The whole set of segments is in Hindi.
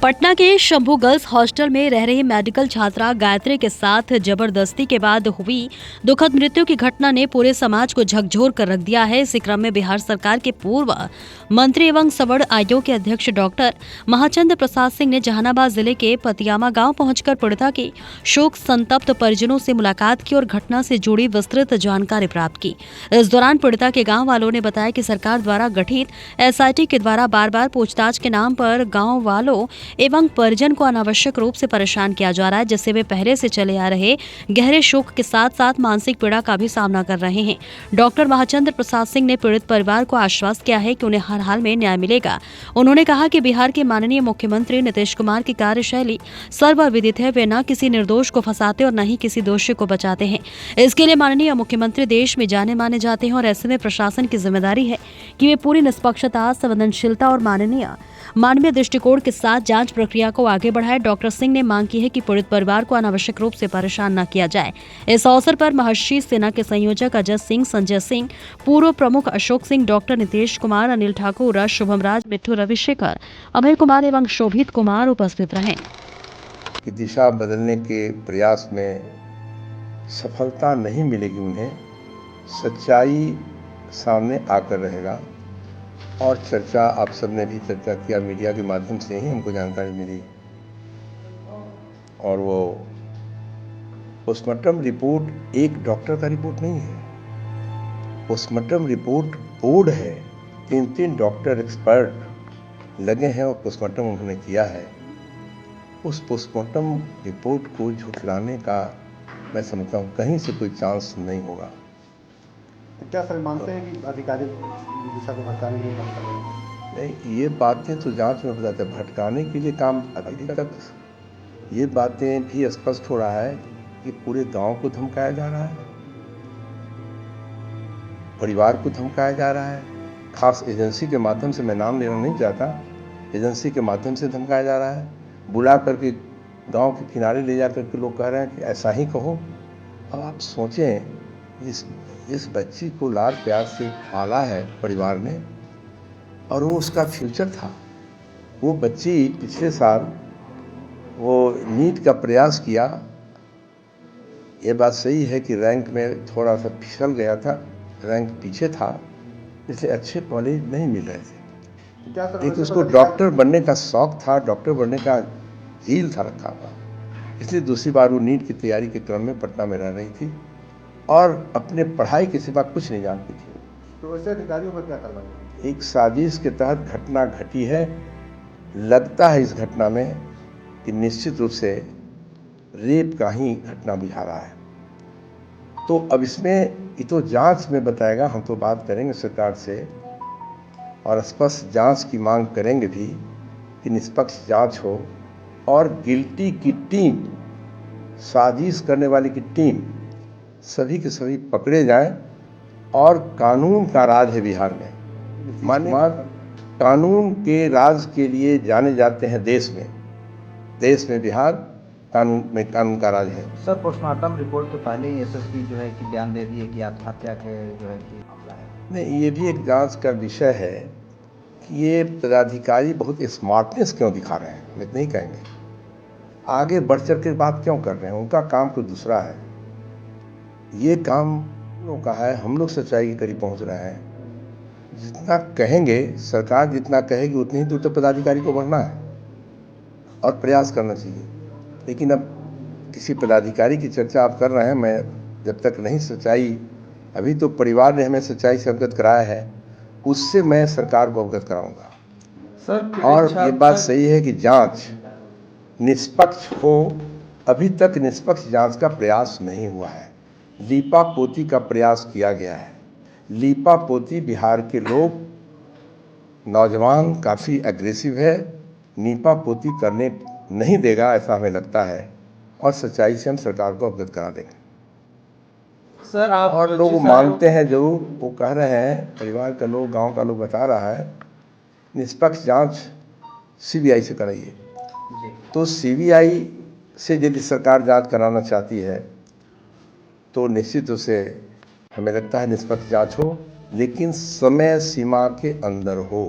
पटना के शंभू गर्ल्स हॉस्टल में रह रही मेडिकल छात्रा गायत्री के साथ जबरदस्ती के बाद हुई दुखद मृत्यु की घटना ने पूरे समाज को झकझोर कर रख दिया है। इसी क्रम में बिहार सरकार के पूर्व मंत्री एवं सवर्ण आयोग के अध्यक्ष डॉक्टर महाचंद्र प्रसाद सिंह ने जहानाबाद जिले के पतियामा गांव पहुंचकर पीड़िता के शोक संतप्त परिजनों से मुलाकात की और घटना से जुड़ी विस्तृत जानकारी प्राप्त की। इस दौरान पीड़िता के गाँव वालों ने बताया कि सरकार द्वारा गठित SIT के द्वारा बार बार पूछताछ के नाम पर गाँव वालों एवं परिजन को अनावश्यक रूप से परेशान किया जा रहा है, जिससे वे पहले से चले आ रहे गहरे शोक के साथ साथ मानसिक पीड़ा का भी सामना कर रहे हैं। डॉक्टर महाचंद्र प्रसाद सिंह ने पीड़ित परिवार को आश्वस्त किया है कि उन्हें हर हाल में न्याय मिलेगा। उन्होंने कहा कि बिहार के माननीय मुख्यमंत्री नीतीश कुमार की कार्यशैली सर्वविदित है। वे न किसी निर्दोष को फंसाते और न ही किसी दोषी को बचाते हैं। इसके लिए माननीय मुख्यमंत्री देश में जाने माने जाते हैं और ऐसे में प्रशासन की जिम्मेदारी है कि वे पूरी निष्पक्षता, संवेदनशीलता और मानवीय दृष्टिकोण के साथ जांच प्रक्रिया को आगे बढ़ाए। डॉक्टर सिंह ने मांग की है कि पीड़ित परिवार को अनावश्यक रूप से परेशान न किया जाए। इस अवसर पर महर्षि सेना के संयोजक अजय सिंह, संजय सिंह, पूर्व प्रमुख अशोक सिंह, डॉक्टर नीतीश कुमार, अनिल ठाकुर, शुभम राज, मिट्ठू रविशेखर, अभय कुमार एवं शोभित कुमार उपस्थित रहे। कि दिशा बदलने के प्रयास में सफलता नहीं मिलेगी, उन्हें सच्चाई सामने आकर रहेगा। और चर्चा आप सबने भी चर्चा किया, मीडिया के माध्यम से ही हमको जानकारी मिली। और वो पोस्टमार्टम रिपोर्ट एक डॉक्टर का रिपोर्ट नहीं है, पोस्टमार्टम रिपोर्ट बोर्ड है। 3 डॉक्टर एक्सपर्ट लगे हैं और पोस्टमार्टम उन्होंने किया है। उस पोस्टमार्टम रिपोर्ट को झुठलाने का मैं समझता हूँ कहीं से कोई चांस नहीं होगा। क्या सर मानते हैं कि अधिकारी दिशा को भटकाने के लिए काम कर रहे हैं? नहीं, ये बातें तो जांच में बताते हैं। भटकाने के लिए काम अभी तक ये बातें भी स्पष्ट हो रहा है कि पूरे गांव को धमकाया जा रहा है, परिवार को धमकाया जा रहा है। खास एजेंसी के माध्यम से, मैं नाम लेना नहीं चाहता, एजेंसी के माध्यम से धमकाया जा रहा है। बुला करके गांव के किनारे ले जा करके लोग कह रहे हैं कि ऐसा ही कहो। अब आप सोचें, इस बच्ची को लाड प्यार से पाला है परिवार ने और वो उसका फ्यूचर था। वो बच्ची पिछले साल वो नीट का प्रयास किया। ये बात सही है कि रैंक में थोड़ा सा फिसल गया था, रैंक पीछे था, इसलिए अच्छे कॉलेज नहीं मिल रहे थे। लेकिन उसको डॉक्टर बनने का शौक था, डॉक्टर बनने का हील था रखा हुआ, इसलिए दूसरी बार वो नीट की तैयारी के क्रम में पटना में रह रही थी और अपने पढ़ाई के सिवा कुछ नहीं जानती थी। तो ऐसे अधिकारियों पर क्या कार्रवाई? एक साजिश के तहत घटना घटी है। लगता है इस घटना में कि निश्चित रूप से रेप का ही घटना बुझा रहा है। तो अब इसमें ये तो जांच में बताएगा। हम तो बात करेंगे सरकार से और स्पष्ट जांच की मांग करेंगे भी कि निष्पक्ष जांच हो और गिल्टी की टीम, साजिश करने वाली की टीम, सभी के सभी पकड़े जाएं। और कानून का राज है बिहार में। माननीय कानून के राज के लिए जाने जाते हैं देश में बिहार कानून का राज है। सर, पोस्टमार्टम रिपोर्ट तो पहले ही SSP जो है कि बयान दे दिए कि आत्महत्या के जो है कि मामला है। नहीं, ये भी एक जांच का विषय है कि ये पदाधिकारी बहुत स्मार्टनेस क्यों दिखा रहे हैं, हम नहीं कहेंगे। आगे बढ़ चढ़ के बात क्यों कर रहे हैं, उनका काम तो दूसरा है। ये काम लोगों का है, हम लोग सच्चाई के करीब पहुंच रहे हैं। जितना कहेंगे, सरकार जितना कहेगी उतनी ही दूर तक पदाधिकारी को बढ़ना है और प्रयास करना चाहिए। लेकिन अब किसी पदाधिकारी की चर्चा आप कर रहे हैं, मैं जब तक नहीं सच्चाई, अभी तो परिवार ने हमें सच्चाई से अवगत कराया है, उससे मैं सरकार को अवगत कराऊंगा। सर, और ये बात सही है कि जांच निष्पक्ष हो। अभी तक निष्पक्ष जांच का प्रयास नहीं हुआ है। लीपा पोती का प्रयास किया गया है। लीपा पोती बिहार के लोग, नौजवान काफ़ी एग्रेसिव है, लीपा पोती करने नहीं देगा ऐसा हमें लगता है और सच्चाई से हम सरकार को अवगत करा देंगे। सर, आप और लोग मानते हैं जरूर, वो कह रहे हैं, परिवार का लोग, गांव का लोग बता रहा है निष्पक्ष जांच CBI से कराइए। तो CBI से यदि सरकार जांच कराना चाहती है तो निश्चित रूप से हमें लगता है निष्पक्ष जांच हो, लेकिन समय सीमा के अंदर हो।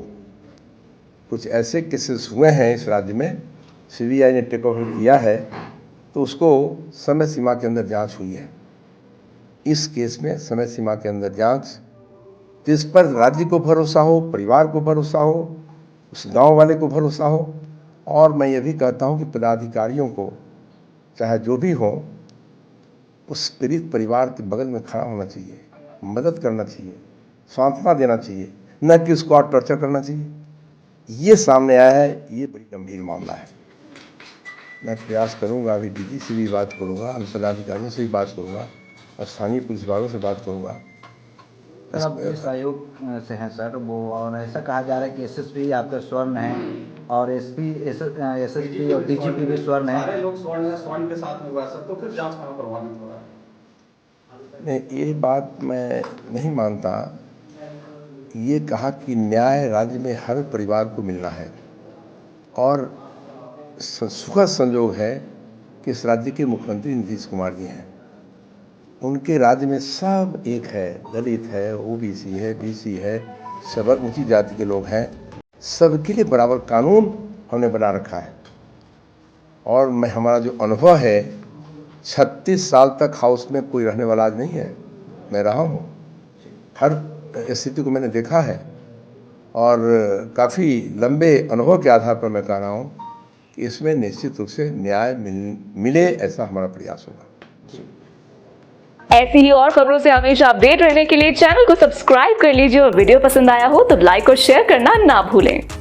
कुछ ऐसे केसेस हुए हैं इस राज्य में सीबीआई ने टेक ओवर किया है तो उसको समय सीमा के अंदर जांच हुई है। इस केस में समय सीमा के अंदर जांच, जिस पर राज्य को भरोसा हो, परिवार को भरोसा हो, उस गांव वाले को भरोसा हो। और मैं ये भी कहता हूं कि पदाधिकारियों को चाहे जो भी हो, उस पीड़ित परिवार के बगल में खड़ा होना चाहिए, मदद करना चाहिए, सांत्वना देना चाहिए, न कि उसको और टॉर्चर करना चाहिए। ये सामने आया है, ये बड़ी गंभीर मामला है। मैं प्रयास करूंगा, अभी डीजी से भी बात करूंगा, अन्य पदाधिकारियों से भी बात करूंगा और स्थानीय पुलिस वालों से बात करूंगा। सर, आप पुलिस आयोग से हैं सर, वो और ऐसा कहा जा रहा है कि एसएसपी आपका स्वर्ण है और एसएसपी और डीजीपी भी स्वर्ण है। सारे लोग स्वर्ण के साथ में हुआ सर, तो फिर जांच कहाँ करवानी हो रहा है? नहीं, ये बात मैं नहीं मानता। ये कहा कि न्याय राज्य में हर परिवार को मिलना है और सुखद संयोग है कि इस राज्य के मुख्यमंत्री नीतीश कुमार जी हैं। उनके राज्य में सब एक है, दलित है, ओबीसी है, बीसी है, सब ऊंची जाति के लोग हैं, सबके लिए बराबर कानून हमने बना रखा है। और हमारा जो अनुभव है, 36 साल तक हाउस में कोई रहने वाला आज नहीं है। मैं रहा हूँ, हर स्थिति को मैंने देखा है और काफ़ी लंबे अनुभव के आधार पर मैं कह रहा हूँ कि इसमें निश्चित रूप से न्याय मिले, ऐसा हमारा प्रयास होगा। ऐसी ही और खबरों से हमेशा अपडेट रहने के लिए चैनल को सब्सक्राइब कर लीजिए और वीडियो पसंद आया हो तो लाइक और शेयर करना ना भूलें।